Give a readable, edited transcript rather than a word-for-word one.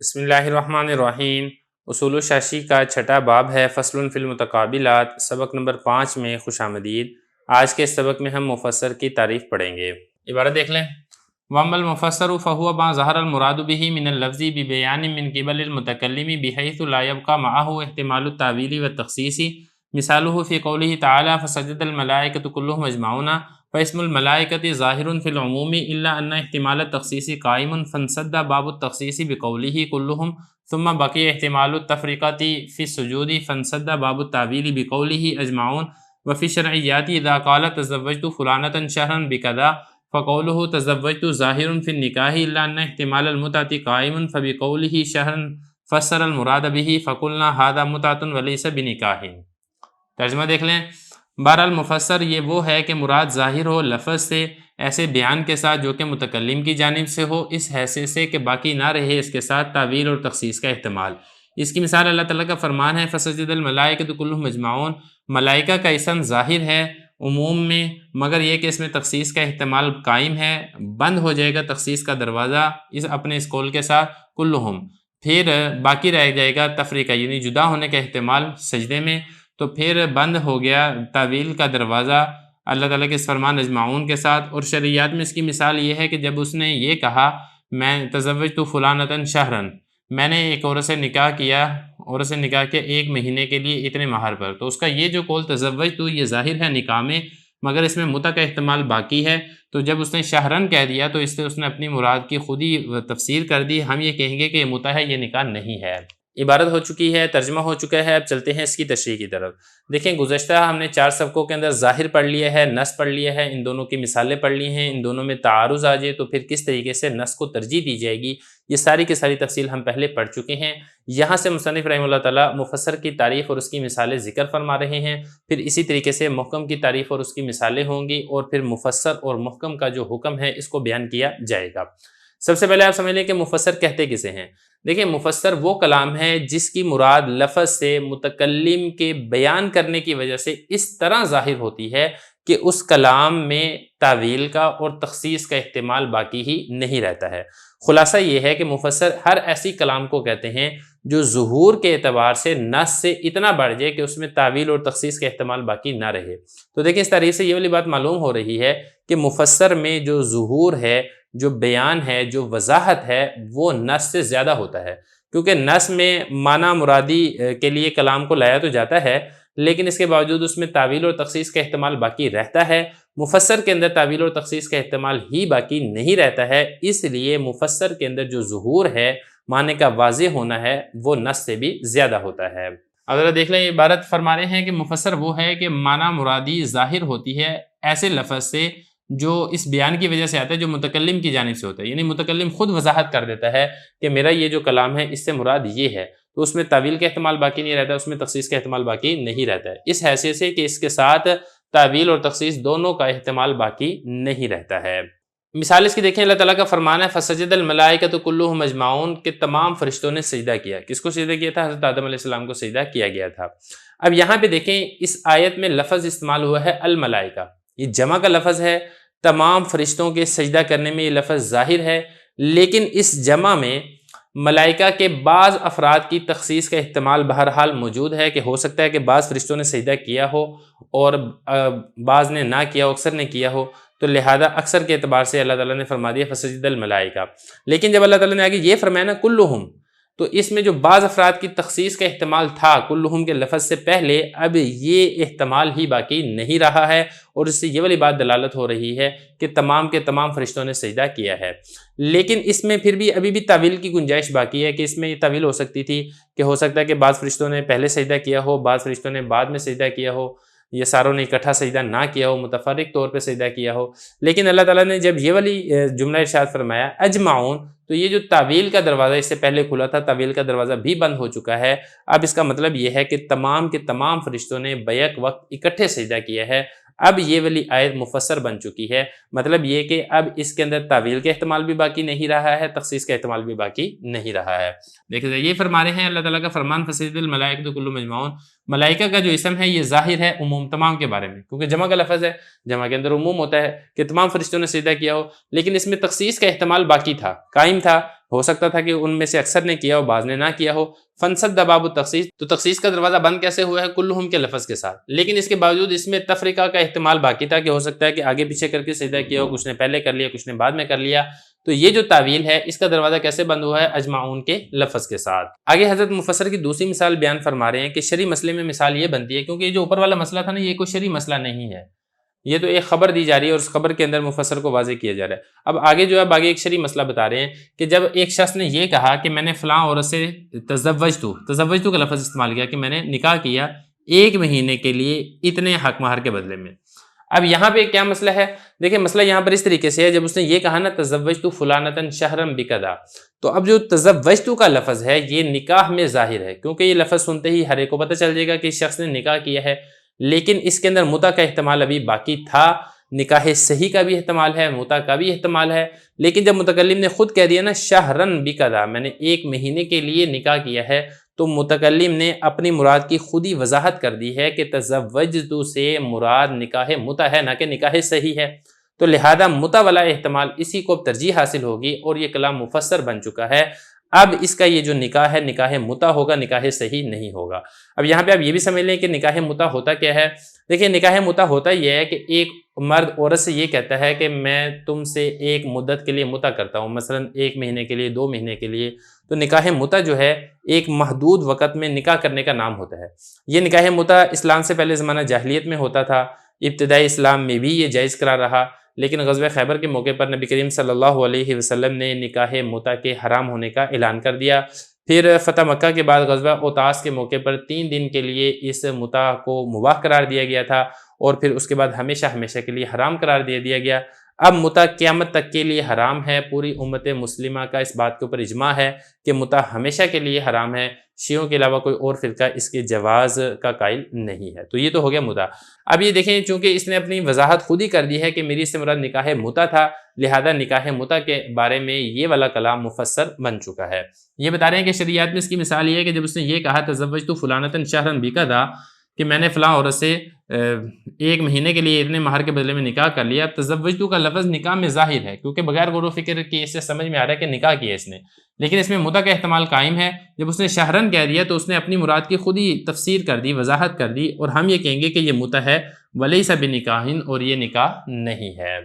بسم اللہ الرحمن الرحیم۔ اصول الشاشی کا چھٹا باب ہے فصل فی المتقابلات، سبق نمبر 5 میں خوش آمدید۔ آج کے سبق میں ہم مفسر کی تعریف پڑھیں گے۔ عبارت دیکھ لیں۔ وَأَمَّا الْمُفَسَّرُ فَهُوَ مَا ظَهَرَ الْمُرَادُ بِهِ مِنَ اللَّفْظِ بِبَيَانٍ مِنْ قِبَلِ الْمُتَكَلِّمِ بِحَيْثُ لَا يَبْقَى مَعَهُ احْتِمَالُ التَّأْوِيلِ وَالتَّخْصِيصِ، مثالُهُ فِي قَوْلِهِ تَعَالَى فَسَجَدَ الْمَلَائِكَةُ كُلُّهُمْ أَجْمَعُونَ، فَاسْمُ الْمَلَائِكَةِ ظَاهِرٌ فِي الْعُمُومِ إِلَّا أَنَّ احْتِمَالَ التَّخْصِيصِ قَائِمٌ، فانسد باب التخصیص بقوله كلهم، ثم بقي احتمال التفرقة في السجود، فانسد باب التأويل بقوله أجمعون۔ وفي الشرعيات إذا قال تزوجت فلانة شهرا بكذا، فقوله تزوجت ظاهر في النكاح إلا أن احتمال المتعة قائم، فبقوله شهرا فسر المراد به، فقلنا هذا متعة وليس بنكاح۔ ترجمہ دیکھ لیں۔ بہرحال مفسر یہ وہ ہے کہ مراد ظاہر ہو لفظ سے، ایسے بیان کے ساتھ جو کہ متکلم کی جانب سے ہو، اس حیثیت سے کہ باقی نہ رہے اس کے ساتھ تعویل اور تخصیص کا احتمال۔ اس کی مثال اللہ تعالیٰ کا فرمان ہے فَسَجَدَ الْمَلَائِكَةُ كُلُّهُمْ أَجْمَعُونَ۔ ملائکہ کا اسم ظاہر ہے عموم میں، مگر یہ کہ اس میں تخصیص کا احتمال قائم ہے، بند ہو جائے گا تخصیص کا دروازہ اپنے اس قول کے ساتھ کلہم، پھر باقی رہ جائے گا تفریقہ یعنی جدا ہونے کا احتمال سجدے میں، تو پھر بند ہو گیا تعویل کا دروازہ اللہ تعالیٰ کے اس فرمان اجمعون کے ساتھ۔ اور شرعیات میں اس کی مثال یہ ہے کہ جب اس نے یہ کہا میں تزوجت فلانۃ شہرا، میں نے ایک عورت سے نکاح کیا ایک مہینے کے لیے اتنے مہر پر، تو اس کا یہ جو قول تزوجت یہ ظاہر ہے نکاح میں، مگر اس میں متع کا احتمال باقی ہے، تو جب اس نے شہرن کہہ دیا تو اس سے اس نے اپنی مراد کی خود ہی تفسیر کر دی۔ ہم یہ کہیں گے کہ یہ متع ہے، یہ نکاح نہیں ہے۔ عبارت ہو چکی ہے، ترجمہ ہو چکا ہے، اب چلتے ہیں اس کی تشریح کی طرف۔ دیکھیں گزشتہ ہم نے 4 سبقوں کے اندر ظاہر پڑھ لیا ہے، نص پڑھ لیا ہے، ان دونوں کی مثالیں پڑھ لی ہیں، ان دونوں میں تعارض آ جائے تو پھر کس طریقے سے نص کو ترجیح دی جائے گی، یہ ساری کی ساری تفصیل ہم پہلے پڑھ چکے ہیں۔ یہاں سے مصنف رحمہ اللہ تعالیٰ مفسر کی تعریف اور اس کی مثالیں ذکر فرما رہے ہیں، پھر اسی طریقے سے محکم کی تعریف اور اس کی مثالیں ہوں گی، اور پھر مفسر اور محکم کا جو حکم ہے اس کو بیان کیا جائے گا۔ سب سے پہلے آپ سمجھ لیں کہ مفسر کہتے کسے ہیں۔ دیکھیں مفسر وہ کلام ہے جس کی مراد لفظ سے متکلم کے بیان کرنے کی وجہ سے اس طرح ظاہر ہوتی ہے کہ اس کلام میں تعویل کا اور تخصیص کا احتمال باقی ہی نہیں رہتا ہے۔ خلاصہ یہ ہے کہ مفسر ہر ایسی کلام کو کہتے ہیں جو ظہور کے اعتبار سے نص سے اتنا بڑھ جائے کہ اس میں تعویل اور تخصیص کا احتمال باقی نہ رہے۔ تو دیکھیں اس تعریف سے یہ والی بات معلوم ہو رہی ہے کہ مفسر میں جو ظہور ہے، جو بیان ہے، جو وضاحت ہے، وہ نص سے زیادہ ہوتا ہے، کیونکہ نص میں معنی مرادی کے لیے کلام کو لایا تو جاتا ہے، لیکن اس کے باوجود اس میں تعویل اور تخصیص کا احتمال باقی رہتا ہے۔ مفسر کے اندر تعویل اور تخصیص کا احتمال ہی باقی نہیں رہتا ہے، اس لیے مفسر کے اندر جو ظہور ہے، معنی کا واضح ہونا ہے، وہ نص سے بھی زیادہ ہوتا ہے۔ اگر دیکھ لیں عبارت فرما رہے ہیں کہ مفسر وہ ہے کہ معنی مرادی ظاہر ہوتی ہے ایسے لفظ سے جو اس بیان کی وجہ سے آتا ہے، جو متکلم کی جانب سے ہوتا ہے، یعنی متکلم خود وضاحت کر دیتا ہے کہ میرا یہ جو کلام ہے اس سے مراد یہ ہے، تو اس میں تعویل کا احتمال باقی نہیں رہتا، اس میں تخصیص کا احتمال باقی نہیں رہتا ہے، اس حیثیت سے کہ اس کے ساتھ تعویل اور تخصیص دونوں کا احتمال باقی نہیں رہتا ہے۔ مثال اس کی دیکھیں، اللہ تعالیٰ کا فرمان ہے فَسَجَدَ الْمَلَائِكَةُ كُلُّهُمْ أَجْمَعُونَ کہ تمام فرشتوں نے سجدہ کیا۔ کس کو سجدہ کیا تھا؟ حضرت آدم علیہ السلام کو سجدہ کیا گیا تھا۔ اب یہاں پہ دیکھیں اس آیت میں لفظ استعمال ہوا ہے الملائکہ، یہ جمع کا لفظ ہے، تمام فرشتوں کے سجدہ کرنے میں یہ لفظ ظاہر ہے، لیکن اس جمع میں ملائکہ کے بعض افراد کی تخصیص کا احتمال بہرحال موجود ہے، کہ ہو سکتا ہے کہ بعض فرشتوں نے سجدہ کیا ہو اور بعض نے نہ کیا ہو، اکثر نے کیا ہو، تو لہذا اکثر کے اعتبار سے اللہ تعالیٰ نے فرما دیا فسجد الملائکہ۔ لیکن جب اللہ تعالیٰ نے آگے یہ فرمایا نا کلہم، تو اس میں جو بعض افراد کی تخصیص کا احتمال تھا کلہم کے لفظ سے پہلے، اب یہ احتمال ہی باقی نہیں رہا ہے، اور اس سے یہ والی بات دلالت ہو رہی ہے کہ تمام کے تمام فرشتوں نے سجدہ کیا ہے۔ لیکن اس میں پھر بھی ابھی بھی تعویل کی گنجائش باقی ہے، کہ اس میں یہ تعویل ہو سکتی تھی کہ ہو سکتا ہے کہ بعض فرشتوں نے پہلے سجدہ کیا ہو، بعض فرشتوں نے بعد میں سجدہ کیا ہو، یہ ساروں نے اکٹھا سجدہ نہ کیا ہو، متفرق طور پہ سجدہ کیا ہو۔ لیکن اللہ تعالیٰ نے جب یہ والی جملہ ارشاد فرمایا اجمعون، تو یہ جو تعویل کا دروازہ اس سے پہلے کھلا تھا، تعویل کا دروازہ بھی بند ہو چکا ہے۔ اب اس کا مطلب یہ ہے کہ تمام کے تمام فرشتوں نے بیک وقت اکٹھے سجدہ کیا ہے۔ اب یہ والی آیت مفسر بن چکی ہے، مطلب یہ کہ اب اس کے اندر تعویل کا احتمال بھی باقی نہیں رہا ہے، تخصیص کا احتمال بھی باقی نہیں رہا ہے۔ دیکھیں یہ فرما رہے ہیں اللہ تعالیٰ کا فرمان فسجد الملائکۃ کلہم اجمعون، ملائکہ کا جو اسم ہے یہ ظاہر ہے عموم تمام کے بارے میں، کیونکہ جمع کا لفظ ہے، جمع کے اندر عموم ہوتا ہے کہ تمام فرشتوں نے سجدہ کیا ہو، لیکن اس میں تخصیص کا احتمال باقی تھا، قائم تھا، ہو سکتا تھا کہ ان میں سے اکثر نے کیا ہو، بعض نے نہ کیا ہو۔ فنسد باب التخصیص، تو تخصیص کا دروازہ بند کیسے ہوا ہے؟ کلہم کے لفظ کے ساتھ، لیکن اس کے باوجود اس میں تفریقہ کا احتمال باقی تھا کہ ہو سکتا ہے کہ آگے پیچھے کر کے سجدہ کیا ہو، کچھ نے پہلے کر لیا، کچھ نے بعد میں کر لیا۔ تو یہ جو تعویل ہے اس کا دروازہ کیسے بند ہوا ہے؟ اجمعون کے لفظ کے ساتھ۔ آگے حضرت مفسر کی دوسری مثال بیان فرما رہے ہیں کہ شرعی مسئلے میں مثال یہ بنتی ہے، کیونکہ یہ جو اوپر والا مسئلہ تھا نا، یہ کوئی شرعی مسئلہ نہیں ہے، یہ تو ایک خبر دی جا رہی ہے اور اس خبر کے اندر مفسر کو واضح کیا جا رہا ہے۔ اب آگے جو ہے آگے ایک شرعی مسئلہ بتا رہے ہیں کہ جب ایک شخص نے یہ کہا کہ میں نے فلاں عورت سے تزوجتو کا لفظ استعمال کیا کہ میں نے نکاح کیا 1 مہینے کے لیے اتنے حق مہر کے بدلے میں۔ اب یہاں پہ کیا مسئلہ ہے؟ دیکھیں مسئلہ یہاں پر اس طریقے سے ہے، جب اس نے یہ کہا نا تزوجتو فلانتن شہرم بکدا، تو اب جو تزوجتو کا لفظ ہے یہ نکاح میں ظاہر ہے، کیونکہ یہ لفظ سنتے ہی ہر ایک کو پتہ چل جائے گا کہ اس شخص نے نکاح کیا ہے، لیکن اس کے اندر متع کا احتمال ابھی باقی تھا، نکاح صحیح کا بھی احتمال ہے، متع کا بھی احتمال ہے۔ لیکن جب متکلم نے خود کہہ دیا نا شہرن بکدا، میں نے 1 مہینے کے لیے نکاح کیا ہے، تو متکلم نے اپنی مراد کی خود ہی وضاحت کر دی ہے کہ تزوجتو سے مراد نکاح متع ہے، نہ کہ نکاح صحیح ہے، تو لہذا متع والا احتمال اسی کو ترجیح حاصل ہوگی اور یہ کلام مفسر بن چکا ہے۔ اب اس کا یہ جو نکاح ہے نکاح متع ہوگا، نکاح صحیح نہیں ہوگا۔ اب یہاں پہ آپ یہ بھی سمجھ لیں کہ نکاح متع ہوتا کیا ہے؟ دیکھیں نکاح متع ہوتا یہ ہے کہ ایک مرد عورت سے یہ کہتا ہے کہ میں تم سے ایک مدت کے لیے متع کرتا ہوں، مثلا 1 مہینے کے لیے، 2 مہینے کے لیے، تو نکاح متع جو ہے ایک محدود وقت میں نکاح کرنے کا نام ہوتا ہے۔ یہ نکاح متع اسلام سے پہلے زمانہ جاہلیت میں ہوتا تھا، ابتدائی اسلام میں بھی یہ جائز قرار رہا، لیکن غزوہ خیبر کے موقع پر نبی کریم صلی اللہ علیہ وسلم نے نکاح متع کے حرام ہونے کا اعلان کر دیا۔ پھر فتح مکہ کے بعد غزوہ اوطاس کے موقع پر 3 دن کے لیے اس متع کو مباح قرار دیا گیا تھا، اور پھر اس کے بعد ہمیشہ ہمیشہ کے لیے حرام قرار دے دیا گیا۔ اب متع قیامت تک کے لیے حرام ہے، پوری امت مسلمہ کا اس بات کے اوپر اجماع ہے کہ متع ہمیشہ کے لیے حرام ہے، شیعوں کے علاوہ کوئی اور فرقہ اس کے جواز کا قائل نہیں ہے۔ تو یہ تو ہو گیا متع۔ اب یہ دیکھیں چونکہ اس نے اپنی وضاحت خود ہی کر دی ہے کہ میری اس سے مراد نکاح متع تھا، لہذا نکاح متع کے بارے میں یہ والا کلام مفسر بن چکا ہے۔ یہ بتا رہے ہیں کہ شریعت میں اس کی مثال یہ ہے کہ جب اس نے یہ کہا تزوجتو فلانتن شہرن بکدا کہ میں نے فلاں عورت سے 1 مہینے کے لیے اتنے مہر کے بدلے میں نکاح کر لیا، اب تزوجتو کا لفظ نکاح میں ظاہر ہے، کیونکہ بغیر غور و فکر کی اس سے سمجھ میں آ رہا ہے کہ نکاح کیا اس نے، لیکن اس میں متع کا احتمال قائم ہے۔ جب اس نے شہرن کہہ دیا تو اس نے اپنی مراد کی خود ہی تفسیر کر دی، وضاحت کر دی، اور ہم یہ کہیں گے کہ یہ متع ہے ولیس بنکاح، اور یہ نکاح نہیں ہے۔